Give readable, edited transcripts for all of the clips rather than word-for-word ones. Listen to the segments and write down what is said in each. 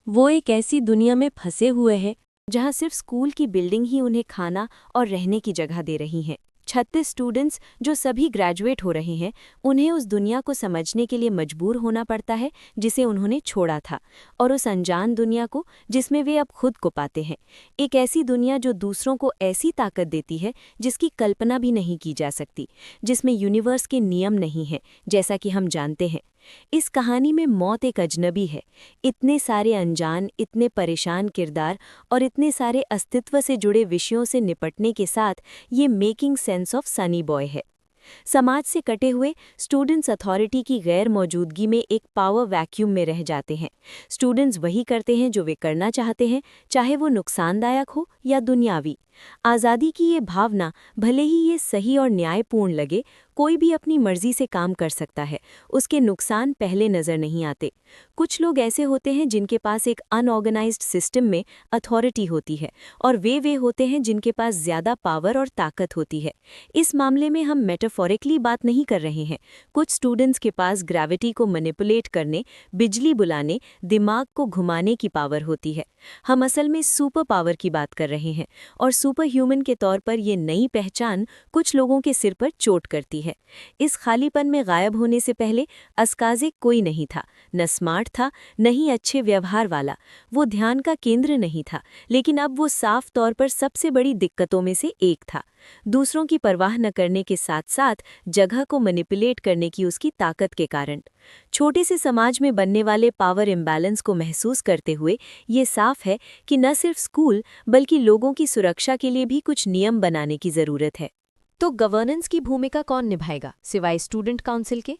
वो एक ऐसी दुनिया में फंसे हुए हैं जहां सिर्फ स्कूल की बिल्डिंग ही उन्हें खाना और रहने की जगह दे रही हैं। 36 स्टूडेंट्स जो सभी ग्रेजुएट हो रहे हैं, उन्हें उस दुनिया को समझने के लिए मजबूर होना पड़ता है जिसे उन्होंने छोड़ा था, और उस अनजान दुनिया को जिसमें वे अब खुद को पाते हैं। एक ऐसी दुनिया जो दूसरों को ऐसी ताकत देती है जिसकी कल्पना भी नहीं की जा सकती, जिसमें यूनिवर्स के नियम नहीं हैं जैसा कि हम जानते हैं। इस कहानी में मौत एक अजनबी है। इतने सारे अनजान, इतने परेशान किरदार और इतने सारे अस्तित्व से जुड़े विषयों से निपटने के साथ ये making sense of Sunny boy है। समाज से कटे हुए स्टूडेंट्स अथॉरिटी की गैर मौजूदगी में एक पावर वैक्यूम में रह जाते हैं। स्टूडेंट्स वही करते हैं जो वे करना चाहते हैं, चाहे वो नुकसानदायक हो या दुनियावी। आज़ादी की ये भावना, भले ही ये सही और न्यायपूर्ण लगे, कोई भी अपनी मर्जी से काम कर सकता है, उसके नुकसान पहले नज़र नहीं आते। कुछ लोग ऐसे होते हैं जिनके पास एक अनऑर्गेनाइज्ड सिस्टम में अथॉरिटी होती है, और वे होते हैं जिनके पास ज़्यादा पावर और ताकत होती है। इस मामले में हम मेटाफोरिकली बात नहीं कर रहे हैं। कुछ स्टूडेंट्स के पास ग्रेविटी को मैनिपुलेट करने, बिजली बुलाने, दिमाग को घुमाने की पावर होती है। हम असल में सुपर पावर की बात कर रहे हैं, और सुपर ह्यूमन के तौर पर ये नई पहचान कुछ लोगों के सिर पर चोट करती है। इस खालीपन में गायब होने से पहले अस्काज़े कोई नहीं था, न स्मार्ट था, न ही अच्छे व्यवहार वाला। वो ध्यान का केंद्र नहीं था, लेकिन अब वो साफ तौर पर सबसे बड़ी दिक्कतों में से एक था। दूसरों की परवाह न करने के साथ साथ जगह को मैनिपुलेट करने की उसकी ताकत के कारण। छोटे से समाज में बनने वाले पावर इम्बैलेंस को महसूस करते हुए ये साफ है कि न सिर्फ स्कूल बल्कि लोगों की सुरक्षा के लिए भी कुछ नियम बनाने की ज़रूरत है। तो गवर्नेंस की भूमिका कौन निभाएगा सिवाय स्टूडेंट काउंसिल के?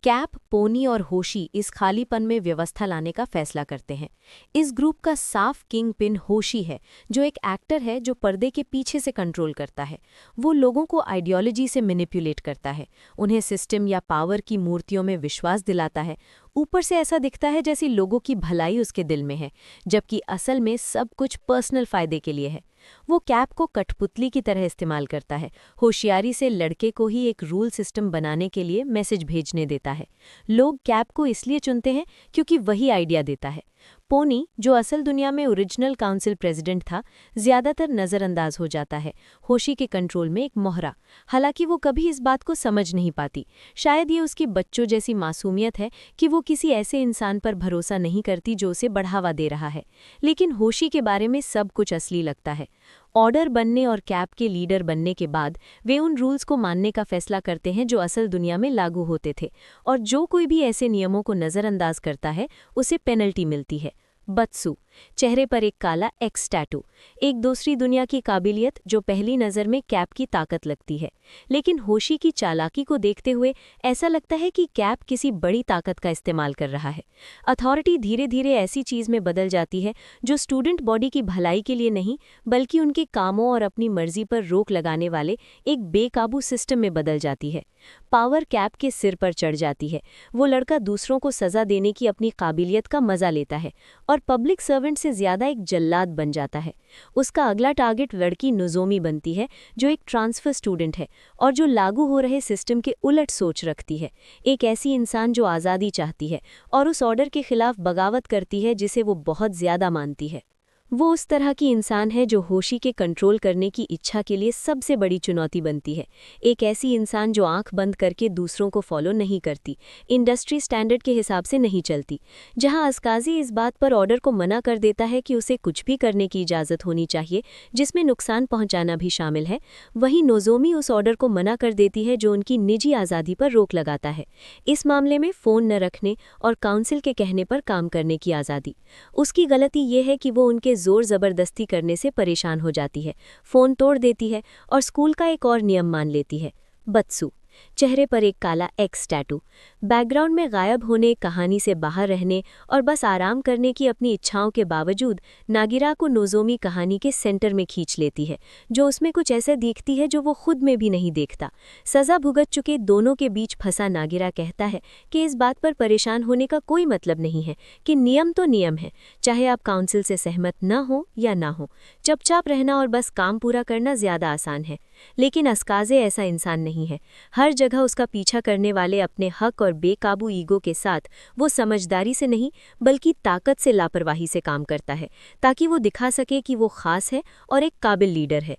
कैप, पोनी और होशी इस खालीपन में व्यवस्था लाने का फैसला करते हैं। इस ग्रुप का साफ किंग पिन होशी है, जो एक एक्टर है जो पर्दे के पीछे से कंट्रोल करता है। वो लोगों को आइडियोलॉजी से मैनिपुलेट करता है, उन्हें सिस्टम या पावर की मूर्तियों में विश्वास दिलाता है। ऊपर से ऐसा दिखता है जैसे लोगों की भलाई उसके दिल में है, जबकि असल में सब कुछ पर्सनल फायदे के लिए है। वो कैप को कठपुतली की तरह इस्तेमाल करता है, होशियारी से लड़के को ही एक रूल सिस्टम बनाने के लिए मैसेज भेजने देता है। लोग कैप को इसलिए चुनते हैं क्योंकि वही आइडिया देता है। पोनी, जो असल दुनिया में ओरिजिनल काउंसिल प्रेसिडेंट था, ज्यादातर नज़रअंदाज हो जाता है, होशी के कंट्रोल में एक मोहरा। हालांकि वो कभी इस बात को समझ नहीं पाती। शायद ये उसकी बच्चों जैसी मासूमियत है कि वो किसी ऐसे इंसान पर भरोसा नहीं करती जो उसे बढ़ावा दे रहा है। लेकिन होशी के बारे में सब कुछ असली लगता है। ऑर्डर बनने और कैप के लीडर बनने के बाद वे उन रूल्स को मानने का फैसला करते हैं जो असल दुनिया में लागू होते थे, और जो कोई भी ऐसे नियमों को नज़रअंदाज करता है उसे पेनल्टी मिलती है। बत्सु, चेहरे पर एक काला एक्स टैटू, एक दूसरी दुनिया की काबिलियत जो पहली नज़र में कैप की ताकत लगती है। लेकिन होशी की चालाकी को देखते हुए ऐसा लगता है कि कैप किसी बड़ी ताकत का इस्तेमाल कर रहा है। अथॉरिटी धीरे धीरे ऐसी चीज़ में बदल जाती है जो स्टूडेंट बॉडी की भलाई के लिए नहीं, बल्कि उनके कामों और अपनी मर्जी पर रोक लगाने वाले एक बेकाबू सिस्टम में बदल जाती है। पावर कैप के सिर पर चढ़ जाती है। वो लड़का दूसरों को सज़ा देने की अपनी काबिलियत का मज़ा लेता है, और पब्लिक सर्वेंट से ज़्यादा एक जल्लाद बन जाता है। उसका अगला टारगेट लड़की नोज़ोमी बनती है, जो एक ट्रांसफ़र स्टूडेंट है और जो लागू हो रहे सिस्टम के उलट सोच रखती है। एक ऐसी इंसान जो आज़ादी चाहती है और उस ऑर्डर के खिलाफ बगावत करती है जिसे वो बहुत ज़्यादा मानती है। वो उस तरह की इंसान है जो होशी के कंट्रोल करने की इच्छा के लिए सबसे बड़ी चुनौती बनती है। एक ऐसी इंसान जो आंख बंद करके दूसरों को फॉलो नहीं करती, इंडस्ट्री स्टैंडर्ड के हिसाब से नहीं चलती। जहां अस्काज़ी इस बात पर ऑर्डर को मना कर देता है कि उसे कुछ भी करने की इजाज़त होनी चाहिए जिसमें नुकसान पहुंचाना भी शामिल है, वहीं नोज़ोमी उस ऑर्डर को मना कर देती है जो उनकी निजी आज़ादी पर रोक लगाता है। इस मामले में फ़ोन न रखने और काउंसिल के कहने पर काम करने की आज़ादी। उसकी गलती ये है कि वो उनके जोर ज़बरदस्ती करने से परेशान हो जाती है, फ़ोन तोड़ देती है और स्कूल का एक और नियम मान लेती है। बत्सु, चेहरे पर एक काला एक्स टैटू, बैकग्राउंड में गायब होने, कहानी से बाहर रहने और बस आराम करने की अपनी इच्छाओं के बावजूद नागिरा को नोज़ोमी कहानी के सेंटर में खींच लेती है, जो उसमें कुछ ऐसा देखती है जो वो खुद में भी नहीं देखता। सज़ा भुगत चुके दोनों के बीच फंसा नागिरा कहता है कि इस बात पर परेशान होने का कोई मतलब नहीं है, कि नियम तो नियम है, चाहे आप काउंसिल से सहमत न हो या ना हो। चुपचाप रहना और बस काम पूरा करना ज़्यादा आसान है। लेकिन अस्काज़े ऐसा इंसान नहीं है। हर जगह उसका पीछा करने वाले अपने हक और बेकाबू ईगो के साथ वो समझदारी से नहीं बल्कि ताकत से लापरवाही से काम करता है, ताकि वो दिखा सके कि वो खास है और एक काबिल लीडर है।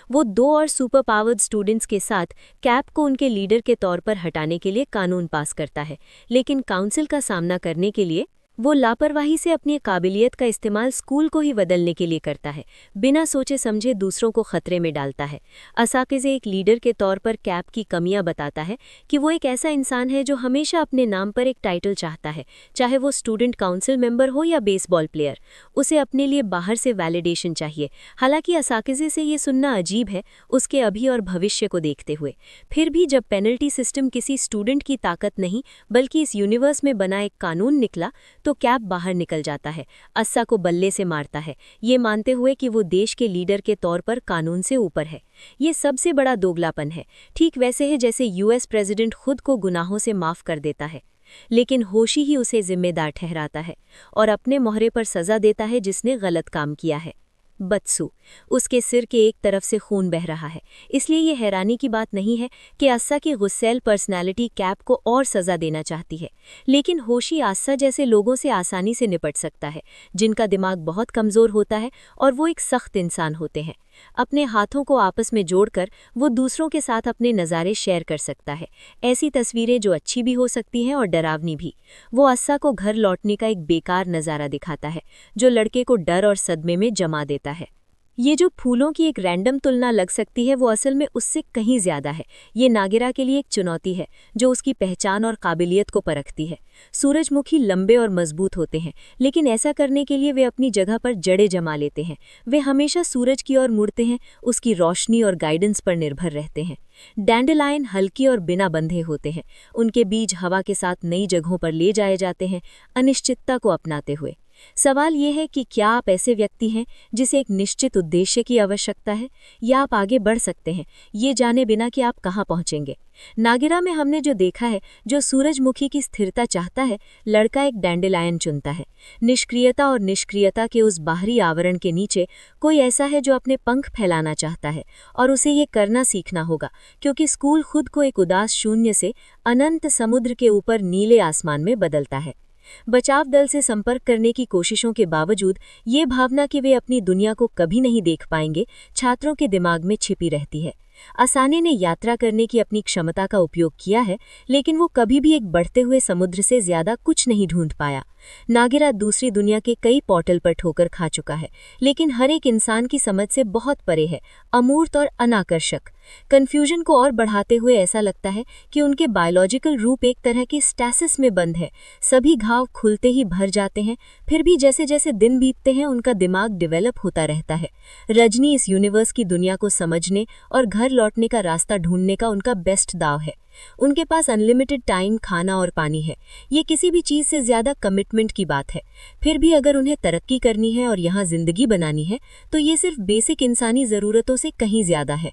वो 2 और सुपर पावर्ड स्टूडेंट्स के साथ कैप को उनके लीडर के तौर पर हटाने के लिए कानून पास करता है, लेकिन काउंसिल का सामना करने के लिए वो लापरवाही से अपनी काबिलियत का इस्तेमाल स्कूल को ही बदलने के लिए करता है, बिना सोचे समझे दूसरों को खतरे में डालता है। असाकिज़े एक लीडर के तौर पर कैप की कमियां बताता है कि वो एक ऐसा इंसान है जो हमेशा अपने नाम पर एक टाइटल चाहता है, चाहे वो स्टूडेंट काउंसिल मेंबर हो या बेसबॉल प्लेयर। उसे अपने लिए बाहर से वैलिडेशन चाहिए। हालांकि असाकिज़े से ये सुनना अजीब है, उसके अभी और भविष्य को देखते हुए। फिर भी जब पेनल्टी सिस्टम किसी स्टूडेंट की ताकत नहीं बल्कि इस यूनिवर्स में बना एक कानून निकला, तो कैप बाहर निकल जाता है, अस्सा को बल्ले से मारता है, ये मानते हुए कि वो देश के लीडर के तौर पर कानून से ऊपर है। ये सबसे बड़ा दोगलापन है। ठीक वैसे है जैसे यूएस प्रेसिडेंट खुद को गुनाहों से माफ कर देता है, लेकिन होशी ही उसे जिम्मेदार ठहराता है और अपने मोहरे पर सजा देता है जिसने गलत काम किया है। बत्सु, उसके सिर के एक तरफ से खून बह रहा है, इसलिए ये हैरानी की बात नहीं है कि अस्सा की गुस्सैल पर्सनैलिटी कैप को और सज़ा देना चाहती है। लेकिन होशी अस्सा जैसे लोगों से आसानी से निपट सकता है, जिनका दिमाग बहुत कमज़ोर होता है और वो एक सख्त इंसान होते हैं। अपने हाथों को आपस में जोड़कर वो दूसरों के साथ अपने नज़ारे शेयर कर सकता है, ऐसी तस्वीरें जो अच्छी भी हो सकती हैं और डरावनी भी। वो अस्सा को घर लौटने का एक बेकार नज़ारा दिखाता है, जो लड़के को डर और सदमे में जमा देता है। ये जो फूलों की एक रैंडम तुलना लग सकती है, वो असल में उससे कहीं ज़्यादा है। ये नागिरा के लिए एक चुनौती है जो उसकी पहचान और काबिलियत को परखती है। सूरजमुखी लंबे और मजबूत होते हैं, लेकिन ऐसा करने के लिए वे अपनी जगह पर जड़ें जमा लेते हैं। वे हमेशा सूरज की ओर मुड़ते हैं, उसकी रोशनी और गाइडेंस पर निर्भर रहते हैं। डैंडेलायन हल्की और बिना बंधे होते हैं, उनके बीज हवा के साथ नई जगहों पर ले जाए जाते हैं, अनिश्चितता को अपनाते हुए। सवाल यह है कि क्या आप ऐसे व्यक्ति हैं जिसे एक निश्चित उद्देश्य की आवश्यकता है, या आप आगे बढ़ सकते हैं ये जाने बिना कि आप कहाँ पहुँचेंगे। नागिरा में हमने जो देखा है, जो सूरजमुखी की स्थिरता चाहता है, लड़का एक डैंडेलायन चुनता है। निष्क्रियता और निष्क्रियता के उस बाहरी आवरण के नीचे कोई ऐसा है जो अपने पंख फैलाना चाहता है, और उसे ये करना सीखना होगा, क्योंकि स्कूल खुद को एक उदास शून्य से अनंत समुद्र के ऊपर नीले आसमान में बदलता है। बचाव दल से संपर्क करने की कोशिशों के बावजूद ये भावना कि वे अपनी दुनिया को कभी नहीं देख पाएंगे, छात्रों के दिमाग में छिपी रहती है। असाने ने यात्रा करने की अपनी क्षमता का उपयोग किया है, लेकिन वो कभी भी एक बढ़ते हुए समुद्र से ज्यादा कुछ नहीं ढूंढ पाया। नागिरा दूसरी दुनिया के कई पोर्टल पर ठोकर खा चुका है, लेकिन हर एक इंसान की समझ से बहुत परे है, अमूर्त और अनाकर्षक। कन्फ्यूजन को और बढ़ाते हुए ऐसा लगता है कि उनके बायोलॉजिकल रूप एक तरह की स्टैसिस में बंद है। सभी घाव खुलते ही भर जाते हैं, फिर भी जैसे जैसे दिन बीतते हैं उनका दिमाग डेवलप होता रहता है। रजनी इस यूनिवर्स की दुनिया को समझने और घर लौटने का रास्ता ढूंढने का उनका बेस्ट दाव है। उनके पास अनलिमिटेड टाइम, खाना और पानी है। ये किसी भी चीज़ से ज़्यादा कमिटमेंट की बात है। फिर भी अगर उन्हें तरक्की करनी है और यहाँ ज़िंदगी बनानी है, तो ये सिर्फ बेसिक इंसानी ज़रूरतों से कहीं ज़्यादा है।